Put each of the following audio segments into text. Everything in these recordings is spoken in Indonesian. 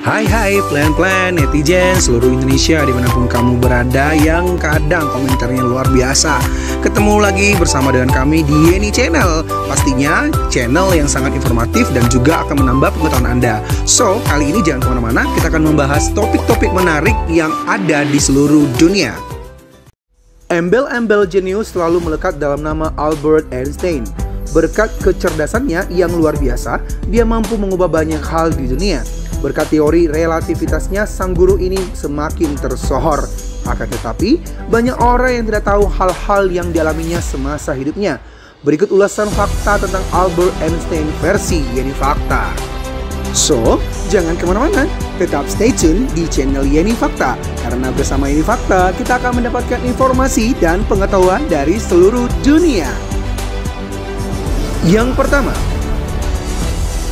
Hai plan-plan netizen seluruh Indonesia dimanapun kamu berada yang kadang komentarnya luar biasa. Ketemu lagi bersama dengan kami di Yeni Channel. Pastinya channel yang sangat informatif dan juga akan menambah pengetahuan Anda. So, kali ini jangan kemana-mana, kita akan membahas topik-topik menarik yang ada di seluruh dunia. Embel-embel jenius selalu melekat dalam nama Albert Einstein. Berkat kecerdasannya yang luar biasa, dia mampu mengubah banyak hal di dunia. Berkat teori relativitasnya, sang guru ini semakin tersohor. Akan tetapi, banyak orang yang tidak tahu hal-hal yang dialaminya semasa hidupnya. Berikut ulasan fakta tentang Albert Einstein versi Yeni Fakta. So, jangan kemana-mana, tetap stay tune di channel Yeni Fakta. Karena bersama Yeni Fakta, kita akan mendapatkan informasi dan pengetahuan dari seluruh dunia. Yang pertama,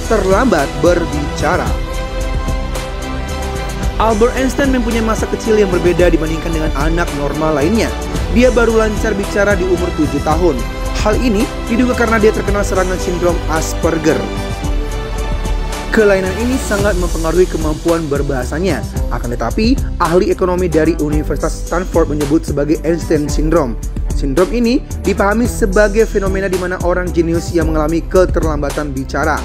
terlambat berbicara. Albert Einstein mempunyai masa kecil yang berbeda dibandingkan dengan anak normal lainnya. Dia baru lancar bicara di umur 7 tahun. Hal ini diduga karena dia terkena serangan sindrom Asperger. Kelainan ini sangat mempengaruhi kemampuan berbahasanya. Akan tetapi, ahli ekonomi dari Universitas Stanford menyebut sebagai Einstein Syndrome. Sindrom ini dipahami sebagai fenomena di mana orang jenius yang mengalami keterlambatan bicara.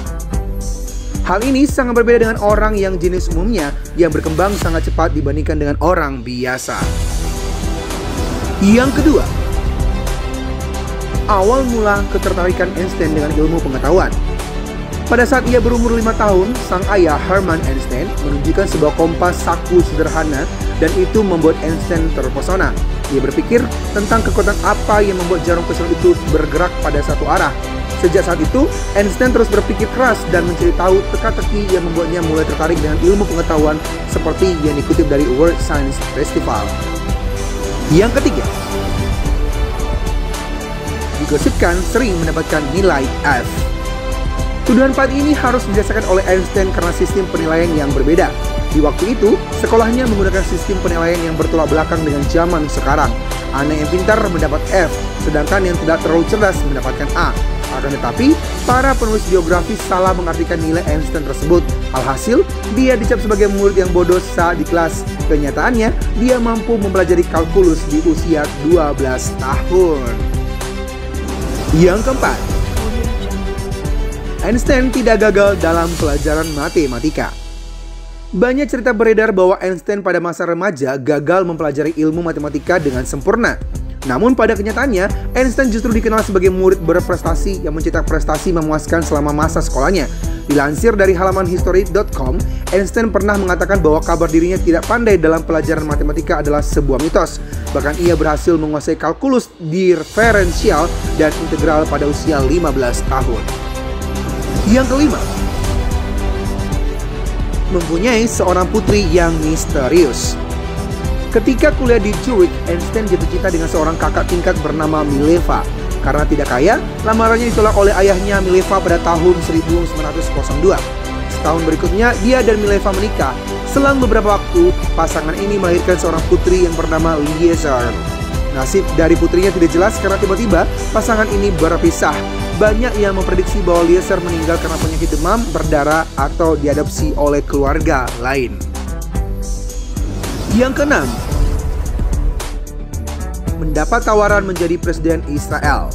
Hal ini sangat berbeda dengan orang yang jenius umumnya yang berkembang sangat cepat dibandingkan dengan orang biasa. Yang kedua, awal mula ketertarikan Einstein dengan ilmu pengetahuan. Pada saat ia berumur 5 tahun, sang ayah Hermann Einstein menunjukkan sebuah kompas saku sederhana dan itu membuat Einstein terpesona. Ia berpikir tentang kekuatan apa yang membuat jarum pesawat itu bergerak pada satu arah. Sejak saat itu, Einstein terus berpikir keras dan mencari tahu teka-teki yang membuatnya mulai tertarik dengan ilmu pengetahuan seperti yang dikutip dari World Science Festival. Yang ketiga, digosipkan sering mendapatkan nilai F. Tuduhan padi ini harus didasarkan oleh Einstein karena sistem penilaian yang berbeda. Di waktu itu, sekolahnya menggunakan sistem penilaian yang bertolak belakang dengan zaman sekarang. Anak yang pintar mendapat F, sedangkan yang tidak terlalu cerdas mendapatkan A. Akan tetapi, para penulis biografi salah mengartikan nilai Einstein tersebut. Alhasil, dia dicap sebagai murid yang bodoh saat di kelas. Kenyataannya, dia mampu mempelajari kalkulus di usia 12 tahun. Yang keempat, Einstein tidak gagal dalam pelajaran matematika. Banyak cerita beredar bahwa Einstein pada masa remaja gagal mempelajari ilmu matematika dengan sempurna. Namun pada kenyataannya, Einstein justru dikenal sebagai murid berprestasi yang mencetak prestasi memuaskan selama masa sekolahnya. Dilansir dari halaman history.com, Einstein pernah mengatakan bahwa kabar dirinya tidak pandai dalam pelajaran matematika adalah sebuah mitos. Bahkan ia berhasil menguasai kalkulus diferensial dan integral pada usia 15 tahun. Yang kelima, mempunyai seorang putri yang misterius. Ketika kuliah di Zurich, Einstein jatuh cinta dengan seorang kakak tingkat bernama Mileva. Karena tidak kaya, lamarannya ditolak oleh ayahnya Mileva pada tahun 1902. Setahun berikutnya, dia dan Mileva menikah. Selang beberapa waktu, pasangan ini melahirkan seorang putri yang bernama Lieser. Nasib dari putrinya tidak jelas karena tiba-tiba pasangan ini berpisah. Banyak yang memprediksi bahwa Lieser meninggal karena penyakit demam berdarah atau diadopsi oleh keluarga lain. Yang keenam, mendapat tawaran menjadi presiden Israel.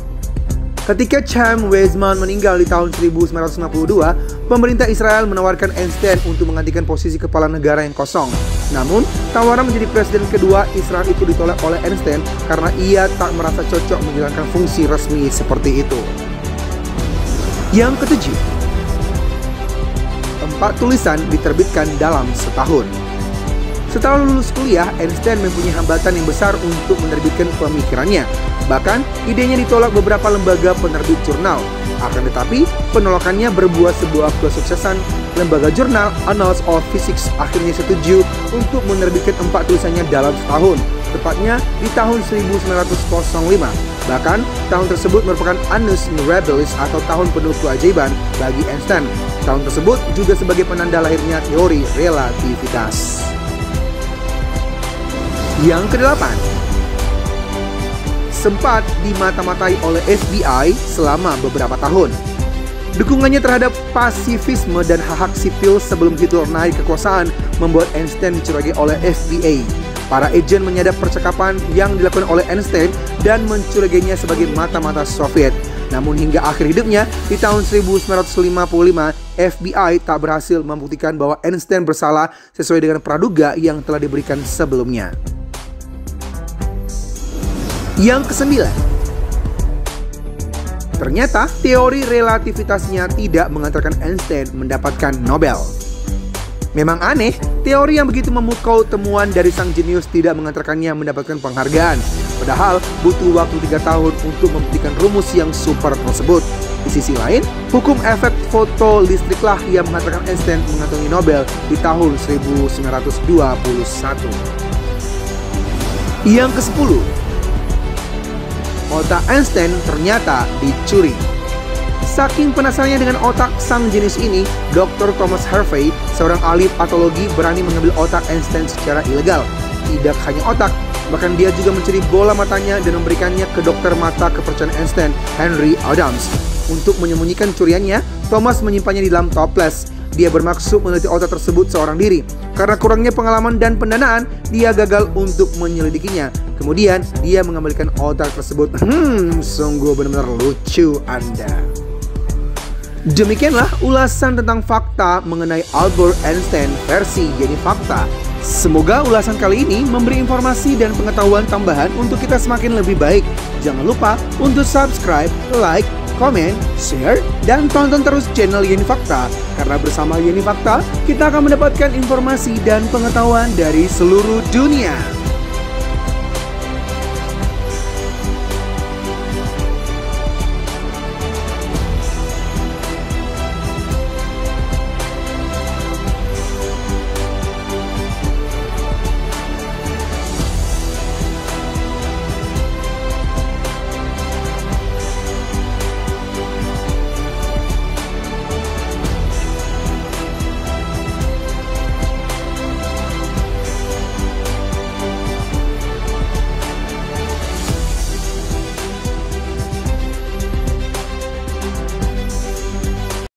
Ketika Chaim Weizmann meninggal di tahun 1952, pemerintah Israel menawarkan Einstein untuk menggantikan posisi kepala negara yang kosong. Namun, tawaran menjadi presiden kedua Israel itu ditolak oleh Einstein karena ia tak merasa cocok menjalankan fungsi resmi seperti itu. Yang ketujuh, 4 tulisan diterbitkan dalam setahun. Setelah lulus kuliah, Einstein mempunyai hambatan yang besar untuk menerbitkan pemikirannya. Bahkan, idenya ditolak beberapa lembaga penerbit jurnal. Akan tetapi, penolakannya berbuah sebuah kesuksesan. Lembaga jurnal Annals of Physics akhirnya setuju untuk menerbitkan 4 tulisannya dalam setahun, tepatnya di tahun 1905. Bahkan, tahun tersebut merupakan Annus Mirabilis atau tahun penuh keajaiban bagi Einstein. Tahun tersebut juga sebagai penanda lahirnya teori relativitas. Yang kedelapan, sempat dimata-matai oleh FBI selama beberapa tahun. Dukungannya terhadap pasifisme dan hak-hak sipil sebelum Hitler naik kekuasaan membuat Einstein dicurigai oleh FBI. Para agen menyadap percakapan yang dilakukan oleh Einstein dan mencurigainya sebagai mata-mata Soviet. Namun hingga akhir hidupnya di tahun 1955, FBI tak berhasil membuktikan bahwa Einstein bersalah sesuai dengan praduga yang telah diberikan sebelumnya. Yang kesembilan, ternyata teori relativitasnya tidak mengantarkan Einstein mendapatkan Nobel. Memang aneh, teori yang begitu memukau temuan dari sang jenius tidak mengantarkannya mendapatkan penghargaan. Padahal butuh waktu 3 tahun untuk membuktikan rumus yang super tersebut. Di sisi lain, hukum efek foto listriklah yang mengantarkan Einstein mengantongi Nobel di tahun 1921. Yang ke-10, otak Einstein ternyata dicuri. Saking penasarannya dengan otak sang jenius ini, Dr. Thomas Harvey, seorang ahli patologi, berani mengambil otak Einstein secara ilegal. Tidak hanya otak, bahkan dia juga mencuri bola matanya dan memberikannya ke dokter mata kepercayaan Einstein, Henry Adams. Untuk menyembunyikan curiannya, Thomas menyimpannya di dalam toples. Dia bermaksud meneliti otak tersebut seorang diri. Karena kurangnya pengalaman dan pendanaan, dia gagal untuk menyelidikinya. Kemudian, dia mengembalikan otak tersebut. Sungguh benar-benar lucu Anda. Demikianlah ulasan tentang fakta mengenai Albert Einstein versi Yeni Fakta. Semoga ulasan kali ini memberi informasi dan pengetahuan tambahan untuk kita semakin lebih baik. Jangan lupa untuk subscribe, like, komen, share, dan tonton terus channel Yeni Fakta. Karena bersama Yeni Fakta, kita akan mendapatkan informasi dan pengetahuan dari seluruh dunia.